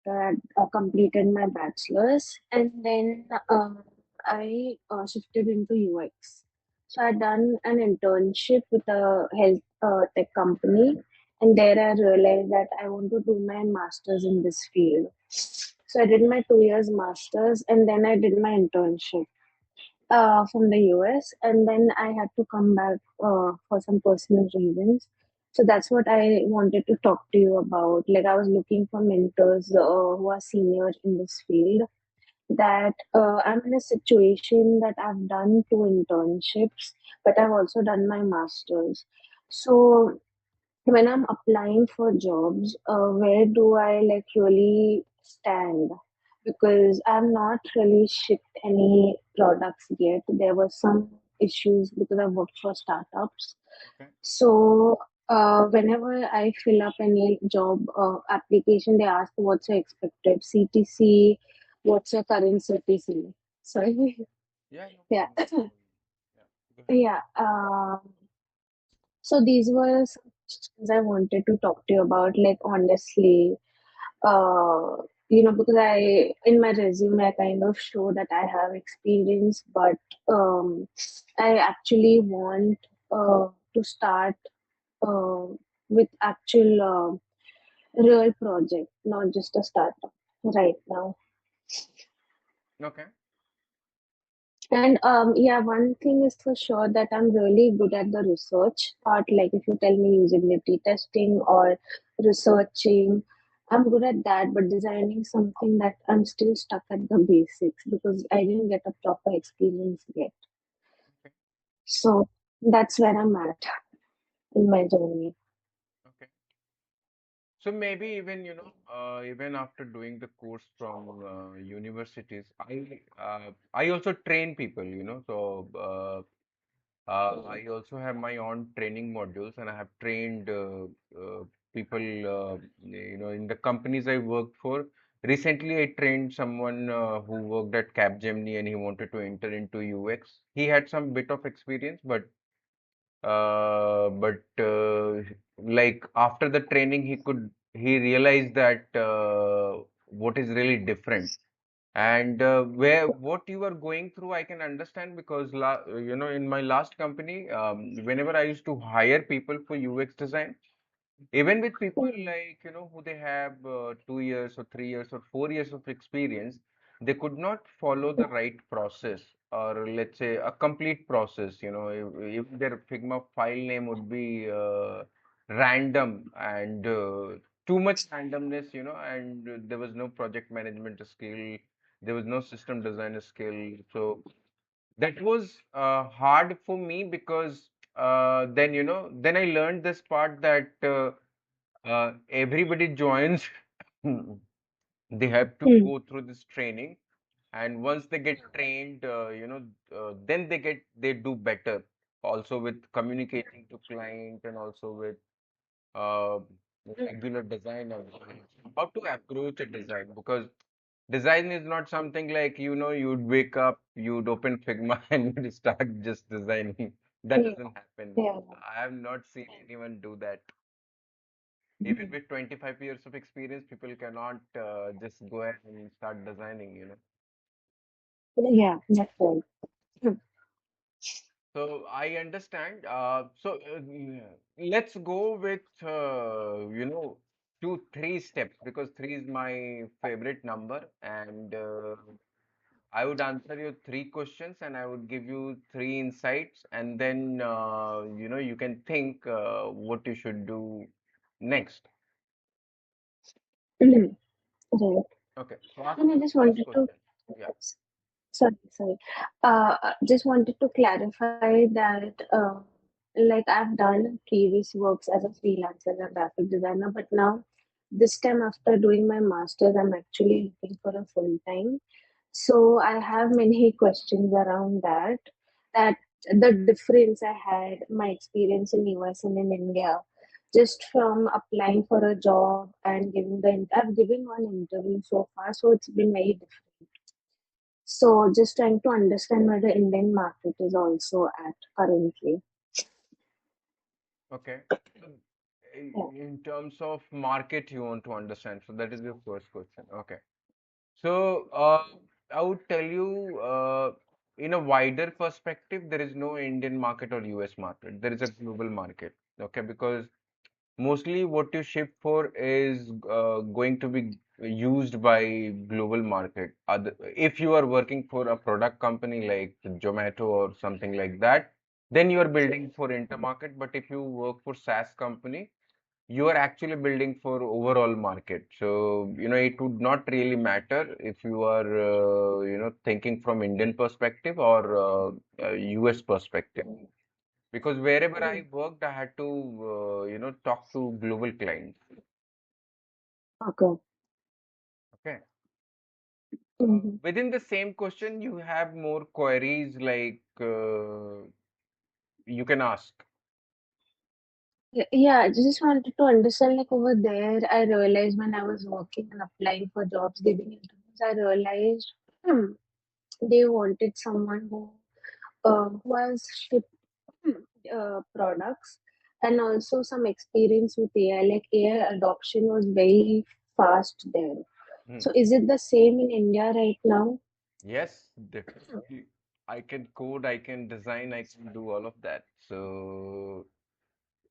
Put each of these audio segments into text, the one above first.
after I completed my bachelor's, and then I shifted into UX. So I done an internship with a health tech company, and there I realized that I want to do my master's in this field. So I did my 2 years master's, and then I did my internship from the US, and then I had to come back for some personal reasons. So that's what I wanted to talk to you about. Like, I was looking for mentors who are senior in this field. That I'm in a situation that I've done 2 internships, but I've also done my master's. So when I'm applying for jobs, where do I like really stand? Because I'm not really shipped any products yet. There were some issues because I worked for startups. Okay. So whenever I fill up any job application, they ask what's your expected CTC, what's your current CTC. Sorry. Yeah, no Yeah. problem. Yeah, go ahead. Yeah. So these were some questions I wanted to talk to you about. Like, honestly, uh, because in my resume, I kind of show that I have experience, but I actually want to start uh, with actual real project, not just a startup right now. Okay. And yeah, one thing is for sure that I'm really good at the research part. Like, if you tell me usability testing or researching, I'm good at that. But designing something, that I'm still stuck at the basics because I didn't get a proper experience yet. Okay. So that's where I'm at in my journey. Okay. So maybe even, even after doing the course from universities, I also train people, I also have my own training modules, and I have trained people, in the companies I worked for. Recently, I trained someone who worked at Capgemini, and he wanted to enter into UX. He had some bit of experience, but like after the training, he realized that what is really different. And where what you are going through, I can understand because in my last company, whenever I used to hire people for UX design, even with people Mm, like who they have 2 years or 3 years or 4 years of experience, they could not follow the right process, or let's say a complete process. If their Figma file name would be random and too much randomness, and there was no project management skill, there was no system designer skill. So that was hard for me because then I learned this part that everybody joins, they have to mm, go through this training, and once they get trained, then they do better, also with communicating to client, and also with uh, regular design as well. How to approach a design, because design is not something like, you'd wake up, you'd open Figma and you'd start just designing. That mm, doesn't happen. yeah. I have not seen anyone do that. Even with 25 years of experience, people cannot just go ahead and start designing. Yeah, that's right. Mm, So I understand. Let's go with, 2, 3 steps, because three is my favorite number, and I would answer your 3 questions, and I would give you 3 insights, and then you can think what you should do next. mm, right. Okay, so ask And I me the just first wanted to, question. Yeah. sorry. Just wanted to clarify that, like, I've done previous works as a freelancer and graphic designer, but now this time after doing my master's, I'm actually looking for a full time. So I have many questions around that. That the difference I had my experience in US and in India, just from applying for a job and I've given one interview so far, so it's been very different. So just trying to understand where the Indian market is also at currently. Okay. Yeah. in terms of market you want to understand. So that is your first question. Okay. So I would tell you in a wider perspective, there is no Indian market or US market. There is a global market. Okay, because mostly what you ship for is going to be used by global market. If you are working for a product company like Zomato or something like that, then you are building for intermarket. But if you work for SaaS company, you are actually building for overall market. So, it would not really matter if you are, thinking from Indian perspective or US perspective. Because wherever I worked, I had to, talk to global clients. Okay. Okay. Mm-hmm. Within the same question, you have more queries like you can ask. Yeah, I just wanted to understand, like over there, I realized when I was working and applying for jobs, giving interviews, I realized they wanted someone who has shipped products and also some experience with AI. Like AI adoption was very fast there. Hmm. So is it the same in India right now? Yes, definitely. I can code, I can design, I can do all of that. So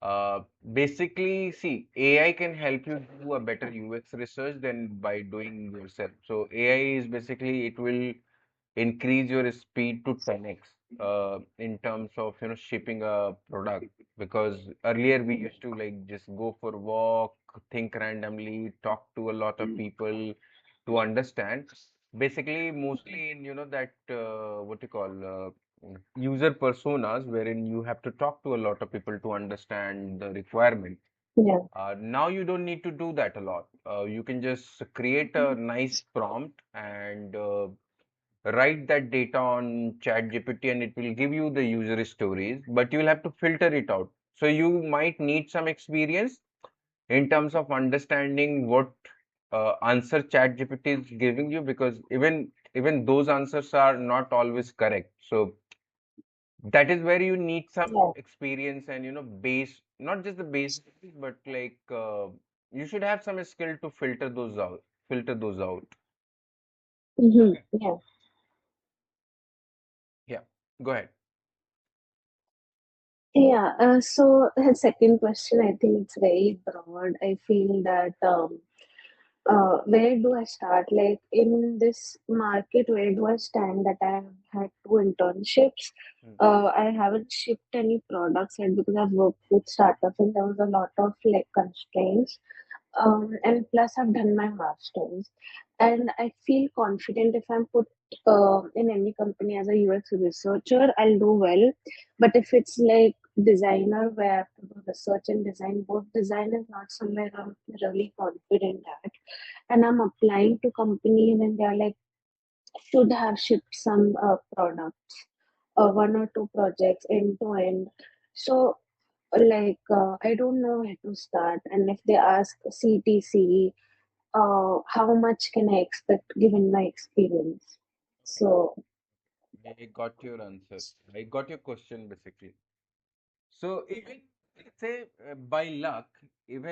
Uh, basically, see, AI can help you do a better UX research than by doing yourself. So AI is basically it will increase your speed to 10x in terms of shipping a product, because earlier we used to like just go for walk, think randomly, talk to a lot of people to understand. Basically, mostly in that what you call user personas, wherein you have to talk to a lot of people to understand the requirement. Yeah. Now you don't need to do that a lot. You can just create a nice prompt and write that data on ChatGPT, and it will give you the user stories, but you'll have to filter it out. So you might need some experience in terms of understanding what answer ChatGPT is giving you, because even those answers are not always correct. So that is where you need some Yeah. experience and base, not just the basics, but like you should have some skill to filter those out. Mm-hmm. Okay. Yeah. Yeah, go ahead. Yeah. So the second question, I think it's very broad. I feel that where do I start? Like in this market, where do I stand? That I have had two internships. Mm, I haven't shipped any products yet because I've worked with startups and there was a lot of like constraints. And plus I've done my master's, and I feel confident if I'm put in any company as a UX researcher, I'll do well. But if it's like designer where I have to do research and design, both design is not somewhere I'm really confident at. And I'm applying to companies and they're like, should have shipped some products, one or two projects end to end. So I don't know where to start, and if they ask CTC, how much can I expect given my experience? So I got your answer. I got your question basically. So even let's say by luck, if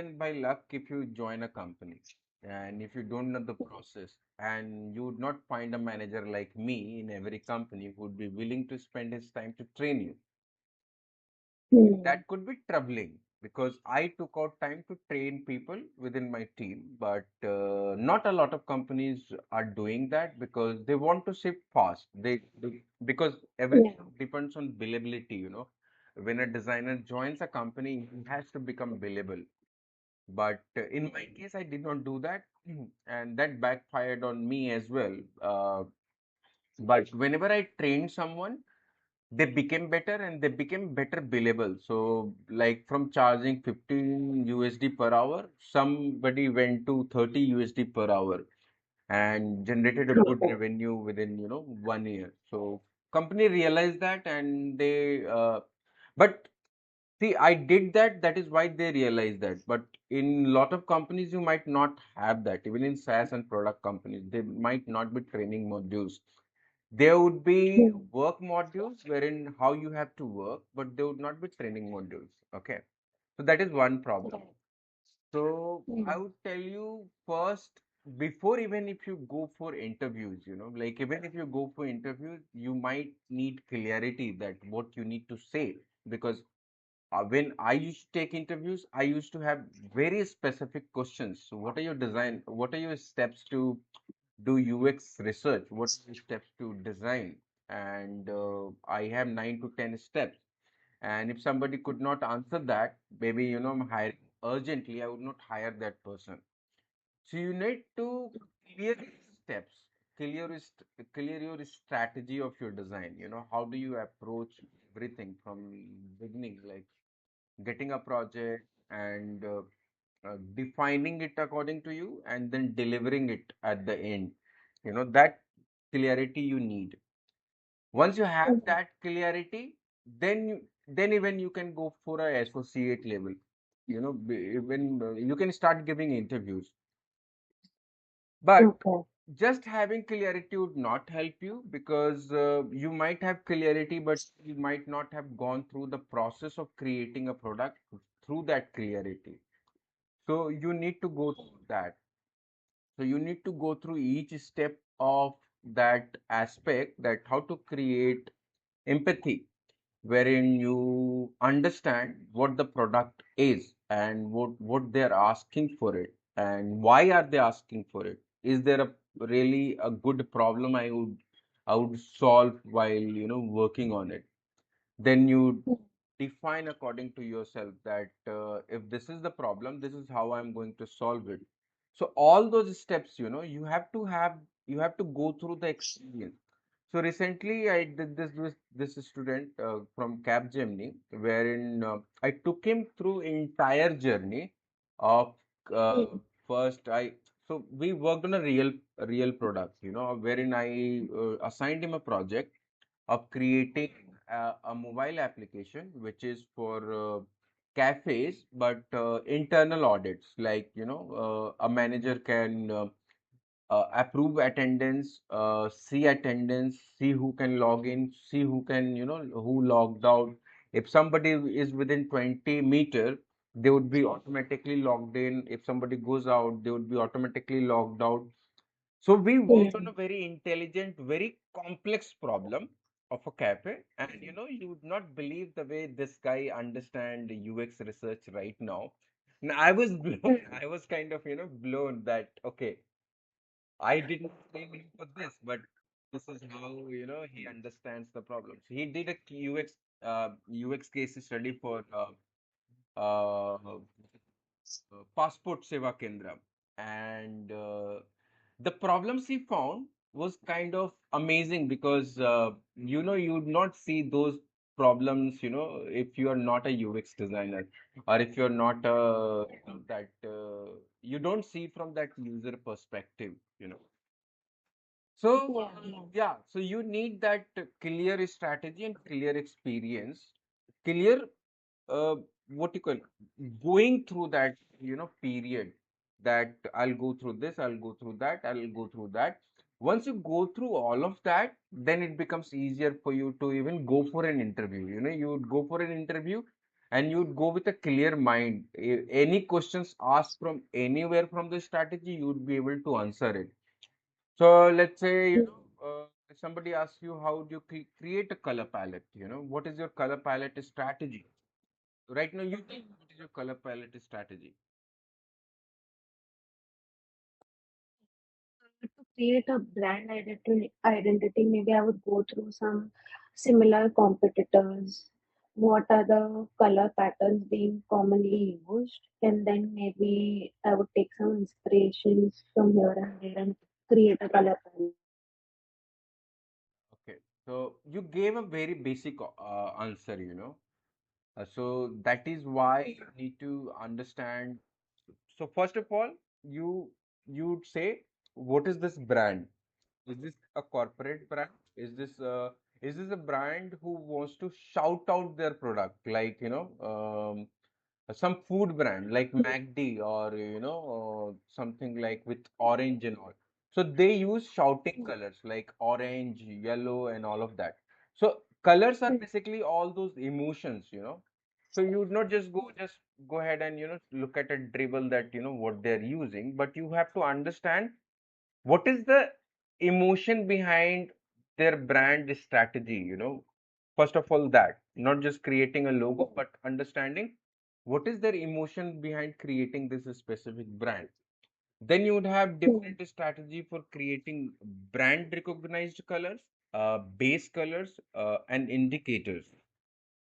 you join a company and if you don't know the process, and you would not find a manager like me in every company who would be willing to spend his time to train you, hmm, that could be troubling, because I took out time to train people within my team, but not a lot of companies are doing that because they want to ship fast. Because yeah, everything depends on billability, When a designer joins a company, he has to become billable. But in my case, I did not do that, and that backfired on me as well. But whenever I trained someone, they became better and they became better billable. So, like from charging 15 USD per hour, somebody went to 30 USD per hour and generated a good okay, revenue within, 1 year. So, company realized that, and but see, I did that. That is why they realized that. But in lot of companies, you might not have that. Even in SaaS and product companies, they might not be training modules. There would be hmm, work modules wherein how you have to work, but there would not be training modules. Okay. So that is one problem. So I Mm. would tell you first, before even if you go for interviews, like even if you go for interviews, you might need clarity that what you need to say. Because when I used to take interviews, I used to have very specific questions. So what are your design? What are your steps to do UX research? What are your steps to design? And I have 9 to 10 steps. And if somebody could not answer that, maybe, I'm hiring urgently, I would not hire that person. So you need to clear steps, clear, is, clear your strategy of your design. How do you approach everything from beginning, like getting a project and defining it according to you and then delivering it at the end. That clarity you need. Once you have Mm. that clarity, then even you can go for a associate level. When you can start giving interviews. But Okay. just having clarity would not help you because you might have clarity, but you might not have gone through the process of creating a product through that clarity. So you need to go through that. So you need to go through each step of that aspect, that how to create empathy, wherein you understand what the product is and what they're asking for it and why are they asking for it. Is there a really a good problem I would solve while working on it? Then you define according to yourself that if this is the problem, this is how I'm going to solve it. So all those steps, you have to go through the experience. So recently I did this with this student from Capgemini, wherein I took him through entire journey of uh, Mm. first I so we worked on a real product, wherein I assigned him a project of creating a mobile application which is for cafes, but internal audits, like a manager can approve attendance, see attendance, see who can log in, see who can, who logged out. If somebody is within 20 meter, they would be automatically logged in. If somebody goes out, they would be automatically logged out. So we worked on a Mm. very intelligent, very complex problem of a cafe, and you would not believe the way this guy understand UX research right now. Now I was blown. Mm. I was kind of blown that okay, I didn't blame him for this, but this is how he understands the problems. He did a UX case study for Passport Seva Kendra, and the problems he found was kind of amazing because you would not see those problems if you are not a UX designer, or if you're not that you don't see from that user perspective. So, Yeah. Yeah. yeah, so you need that clear strategy and clear experience, clear, what you call, going through that, period, that I'll go through this, I'll go through that, I'll go through that. Once you go through all of that, then it becomes easier for you to even go for an interview. You would go for an interview and you would go with a clear mind. Any questions asked from anywhere from the strategy, you would be able to answer it. So let's say, Mm. if somebody asks you how do you create a color palette, what is your color palette strategy? Right now, you think what is your color palette strategy? To create a brand identity, maybe I would go through some similar competitors. What are the color patterns being commonly used? And then maybe I would take some inspirations from here and there and create a color palette. Okay, so you gave a very basic answer, so that is why you need to understand. So first of all, you you'd say, what is this brand? Is this a corporate brand? Is this a brand who wants to shout out their product, like some food brand like MacD, or something like with orange and all. So they use shouting colors like orange, yellow, and all of that. So colors are basically all those emotions. So you would not just go just go ahead and look at a dribble that what they're using, but you have to understand what is the emotion behind their brand strategy. First of all, that not just creating a logo, but understanding what is their emotion behind creating this specific brand. Then you would have Hmm. different strategy for creating brand recognized colors, base colors, and indicators.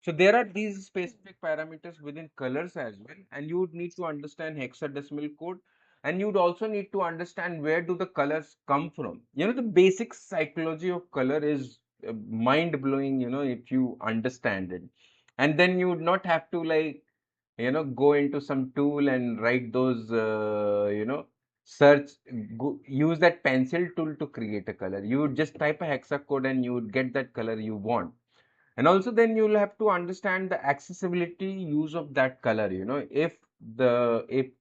So there are these specific parameters within colors as well, and you would need to understand hexadecimal code, and you'd also need to understand where do the colors come from. The basic psychology of color is mind blowing, if you understand it. And then you would not have to like, go into some tool and write those, search, use that pencil tool to create a color. You would just type a hexa code and you would get that color you want. And also then you'll have to understand the accessibility use of that color, if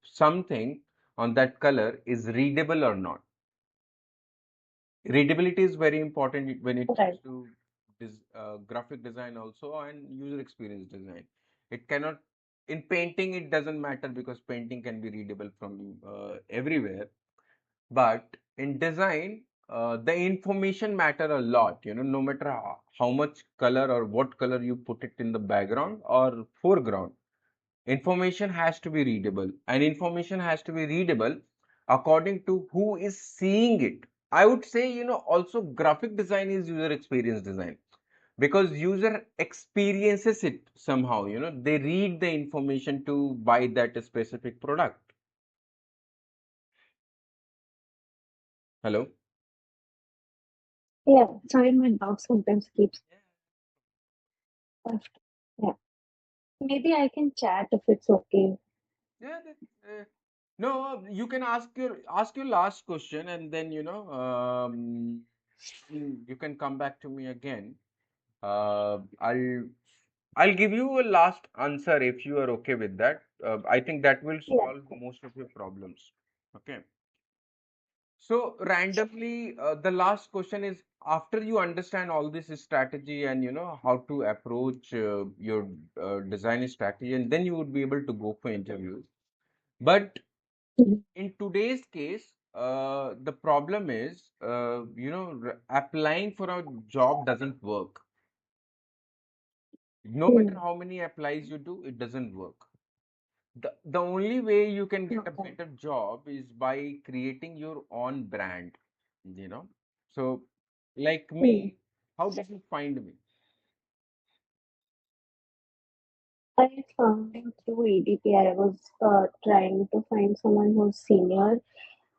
something on that color is readable or not. Readability is very important when it comes Right. to graphic design also, and user experience design. It cannot, in painting it doesn't matter because painting can be readable from everywhere. But in design, the information matter a lot, no matter how much color or what color you put it in the background or foreground. Information has to be readable, and information has to be readable according to who is seeing it. I would say, also graphic design is user experience design because user experiences it somehow, they read the information to buy that specific product. Hello? Yeah. Sorry, my dog sometimes keeps after. Yeah. Maybe I can chat if it's okay. Yeah, no, you can ask your last question, and then you can come back to me again. Uh, I'll I'll give you a last answer if you are okay with that. I think that will Yeah. solve most of your problems. Okay. So randomly, the last question is after you understand all this strategy and how to approach your design strategy, and then you would be able to go for interviews. But Mhm. in today's case, the problem is, applying for a job doesn't work. No matter Hmm. how many applies you do, it doesn't work. The only way you can get a Okay. better job is by creating your own brand, you know. So, like Hmm. me, how did you find me? I found him through ADP. I was trying to find someone who's senior,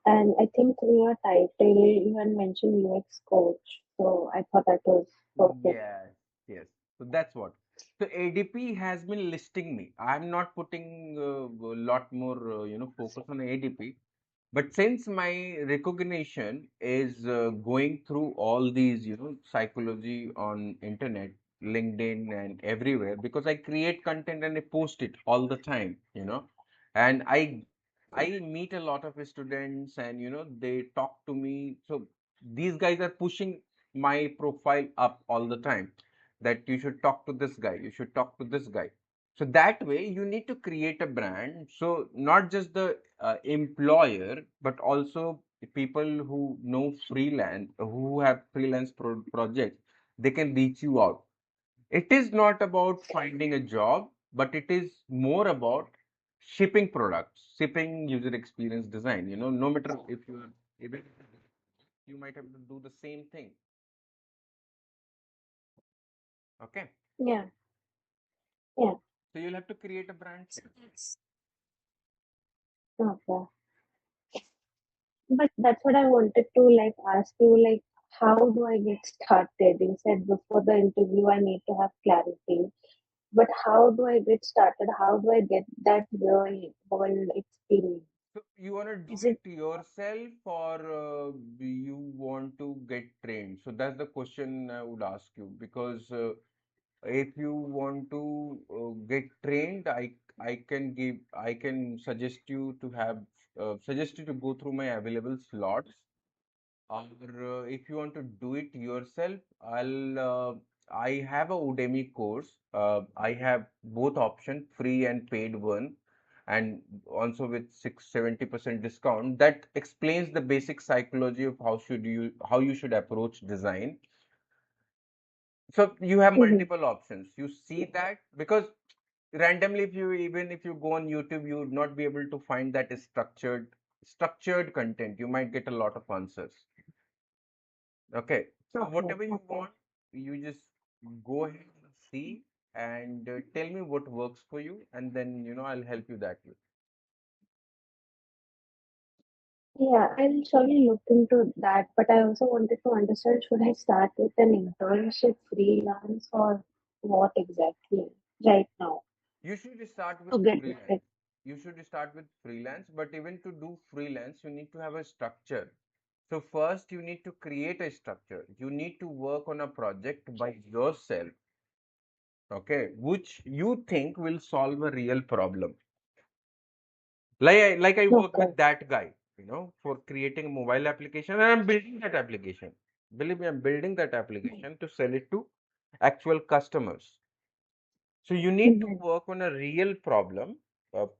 and I think through your title you had mentioned UX coach, so I thought that was perfect. Yes, yes. So that's what. So ADP has been listing me. I'm not putting a lot more, focus on ADP. But since my recognition is going through all these, psychology on internet, LinkedIn and everywhere, because I create content and I post it all the time, and I meet a lot of students and they talk to me. So these guys are pushing my profile up all the time that you should talk to this guy, you should talk to this guy. So that way you need to create a brand. So not just the employer, but also the people who know freelance, who have freelance projects, they can reach you out. It is not about finding a job, but it is more about shipping products, shipping user experience design. No matter if you are able, you might have to do the same thing. Okay. Yeah, yeah. So you'll have to create a brand So here. that's okay. But that's what I wanted to like ask you, like, how do I get started? You said before the interview I need to have clarity. But how do I get started? How do I get that real world experience? So you want to do Is it it yourself or you want to get trained? So that's the question I would ask you because if you want to get trained, I can suggest you to have suggest you to go through my available slots. Or if you want to do it yourself, I have a Udemy course. I have both option, free and paid one. and also with 70% discount. That explains the basic psychology of how you should approach design. So you have Mm-hmm. multiple options. You see that because randomly, if you go on YouTube, you would not be able to find that is structured content. You might get a lot of answers. Okay, so Okay. whatever you want, you just go ahead and see and tell me what works for you, and then I'll help you that way. Yeah, I'll surely look into that, but I also wanted to understand, should I start with an internship, freelance, or what exactly right now You should start with to get freelance. like. You should start with freelance, but even to do freelance, you need to have a structure. So first, you need to create a structure. You need to work on a project by yourself, okay, which you think will solve a real problem. Like I work Okay. with that guy, for creating a mobile application, and I'm building that application. Believe me, I'm building that application to sell it to actual customers. So you need to Mm-hmm. work on a real problem,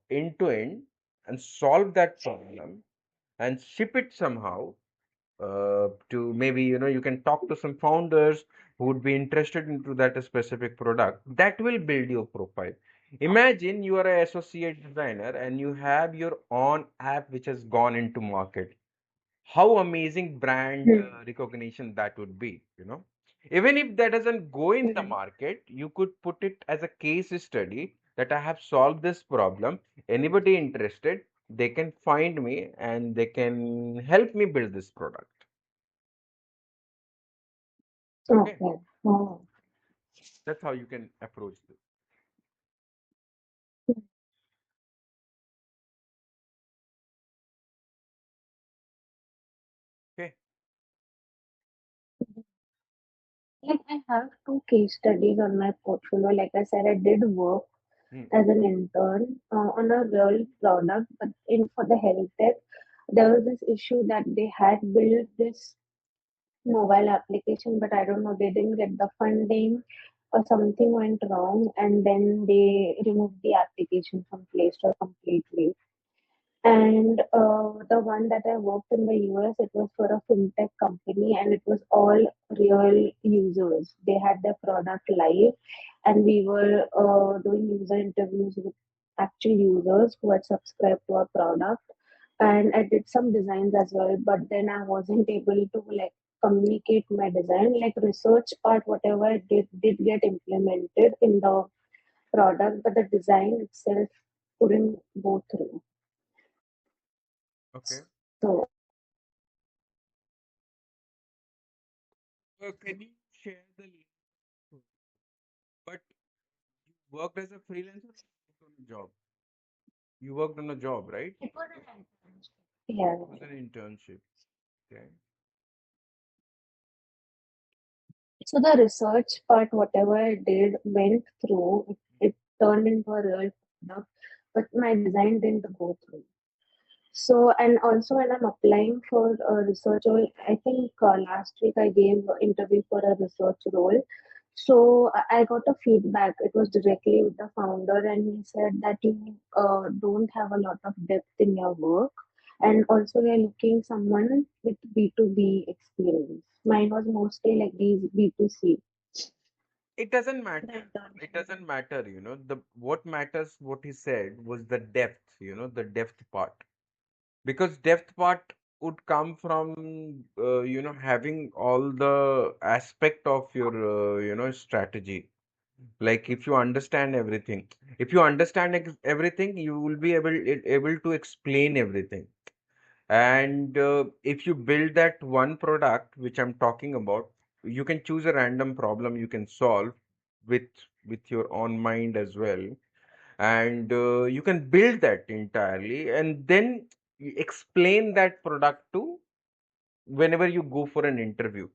end to end, and solve that problem and ship it somehow, to maybe you can talk to some founders who would be interested into that specific product. That will build your profile. Imagine you are an associate designer and you have your own app which has gone into market. How amazing brand recognition that would be, even if that doesn't go in the Mm-hmm. market, you could put it as a case study that I have solved this problem. Anybody interested, they can find me and they can help me build this product. Okay, Okay. Oh. that's how you can approach this. Okay. Like I have two case studies on my portfolio. Like I said, I did work Hmm. as an intern on a real product, but in for the health tech, there was this issue that they had built this mobile application, but I don't know, they didn't get the funding or something went wrong, and then they removed the application from Play Store completely. And the one that I worked in the US, it was for a fintech company and it was all real users. They had their product live and we were doing user interviews with actual users who had subscribed to our product. And I did some designs as well, but then I wasn't able to like communicate my design. Like research part, whatever I did get implemented in the product, but the design itself couldn't go through. Okay. So Can you share the link? But you worked as a freelancer or you worked on a job? You worked on a job, right? it was an internship. Yeah. It was an internship. Okay. So the research part, whatever I did, went through. It turned into a real product, but my design didn't go through. So, and also when I'm applying for a research role, I think last week I gave an interview for a research role. So I got a feedback. It was directly with the founder, and he said that you don't have a lot of depth in your work, and also we are looking someone with B2B experience. Mine was mostly like these B2C. It doesn't The matter. It internship. doesn't matter, the what matters, what he said was the depth, the depth part. Because depth part would come from having all the aspect of your strategy. Like if you understand everything, everything, you will be able to explain everything. And if you build that one product which I'm talking about, you can choose a random problem you can solve with your own mind as well. And you can build that entirely and then you explain that product to whenever you go for an interview.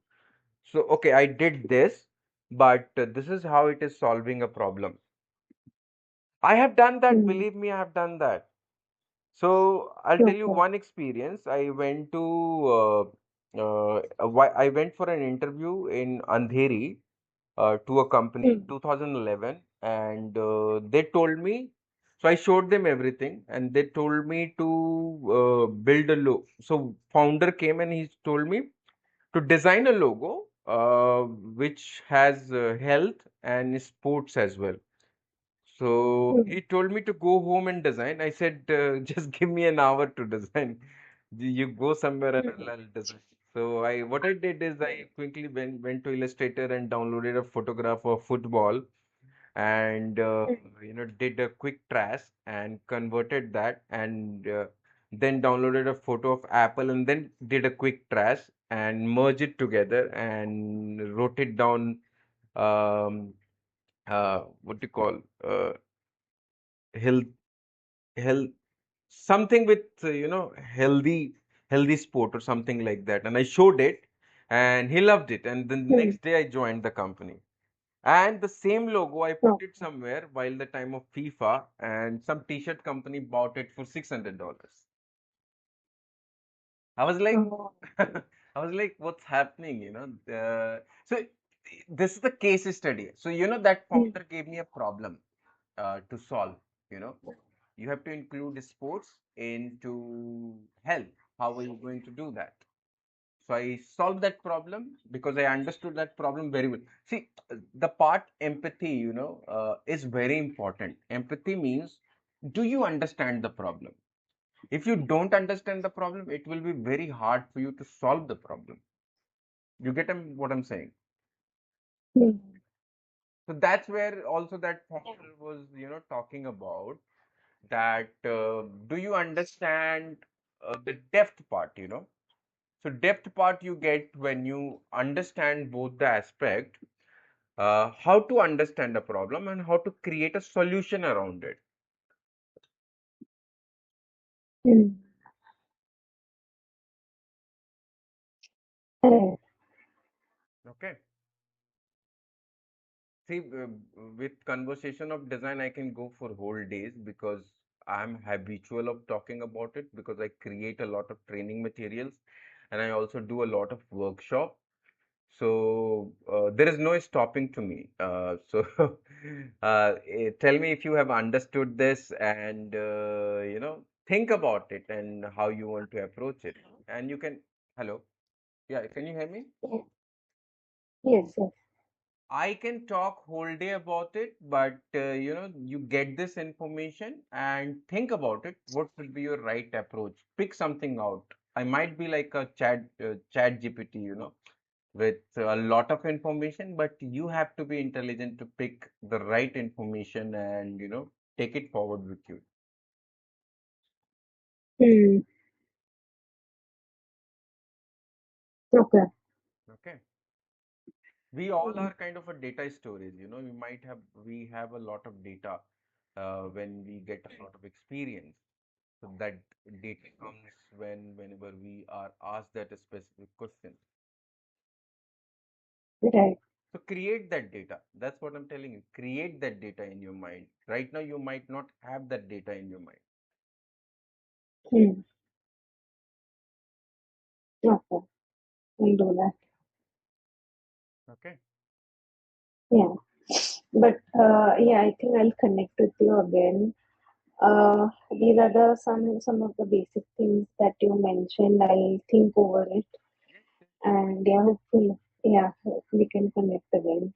So, okay, I did this, but this is how it is solving a problem. I have done that, Mm. believe me, I have done that. So I'll tell you Okay. one experience. I went to I went for an interview in Andheri, to a company in Mm. 2011, and they told me. So I showed them everything, and they told me to build a logo. So founder came and he told me to design a logo which has health and sports as well. So Mm. he told me to go home and design. I said, just give me an hour to design. You go somewhere and Mm. I'll design. So what I did is I quickly went to Illustrator and downloaded a photograph of football, and did a quick trace and converted that, and then downloaded a photo of Apple and then did a quick trace and merge it together and wrote it down. um, what do you call, health health something with healthy sport or something like that, and I showed it and he loved it, and then the Mm. next day I joined the company. And the same logo I put Oh. it somewhere while the time of FIFA, and some t-shirt company bought it for $600. I was like, Oh. I was like, what's happening? So this is the case study. So that Mm. founder gave me a problem to solve. You know, you have to include sports into health. How are you going to do that? So I solved that problem because I understood that problem very well. See, the part empathy, is very important. Empathy means, do you understand the problem? If you don't understand the problem, it will be very hard for you to solve the problem. You get what I'm saying? Mm. So that's where also that founder was, talking about that. Do you understand the depth part? So depth part you get when you understand both the aspect, how to understand the problem and how to create a solution around it. Mm. Right. Okay. See, with conversation of design, I can go for whole days because I'm habitual of talking about it because I create a lot of training materials and I also do a lot of workshop. So there is no stopping to me. Tell me if you have understood this, and think about it and how you want to approach it. And you can, hello, yeah, can you hear me? Yeah. Yes, yes. I can talk whole day about it, but you get this information and think about it. What should be your right approach? Pick something out. I might be like a chat GPT, with a lot of information, but you have to be intelligent to pick the right information and take it forward with you. Mm. Okay. Okay. We all Mm. are kind of a data storage, we have a lot of data when we get a lot of experience. So that data comes whenever we are asked that a specific question. Right. So create that data. That's what I'm telling you. Create that data in your mind. Right now, you might not have that data in your mind. Mm. Okay. We'll do that. Okay. Yeah. But yeah, I think I'll connect with you again. These are some of the basic things that you mentioned. I'll think over it, Yes, yes, and yeah, hopefully, yeah, we can connect again.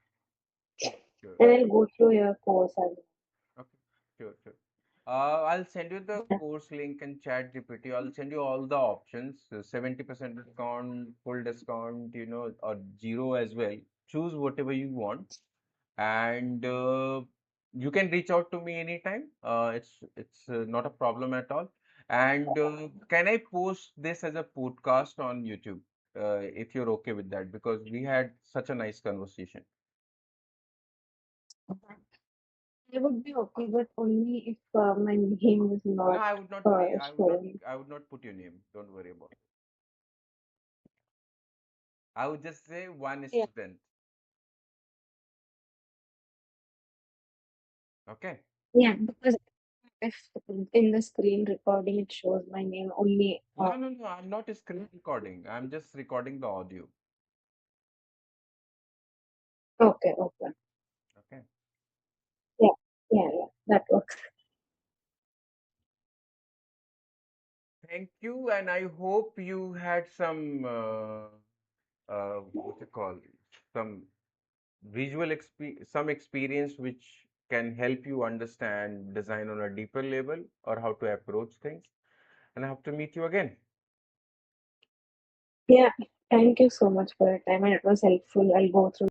sure, sure. And I'll go through your course as Okay, sure, sure. I'll send you the well. course link in chat GPT. I'll send you all the options, 70% discount, full discount, or zero as well. Choose whatever you want, and you can reach out to me anytime. It's not a problem at all. And can I post this as a podcast on YouTube, if you're okay with that? Because we had such a nice conversation. I would be okay, but only if my name is No, not I would not be. shown. I would not put your name. Don't worry about it. I would just say one Yeah. student. Okay. Yeah, because if in the screen recording it shows my name only. No, no, no. I'm not screen recording. I'm just recording the audio. Okay, okay. Okay. Yeah, yeah, yeah. That works. Thank you, and I hope you had some what you call, some some experience which can help you understand design on a deeper level or how to approach things. And I hope to meet you again. Yeah, thank you so much for your time, and it was helpful. I'll go through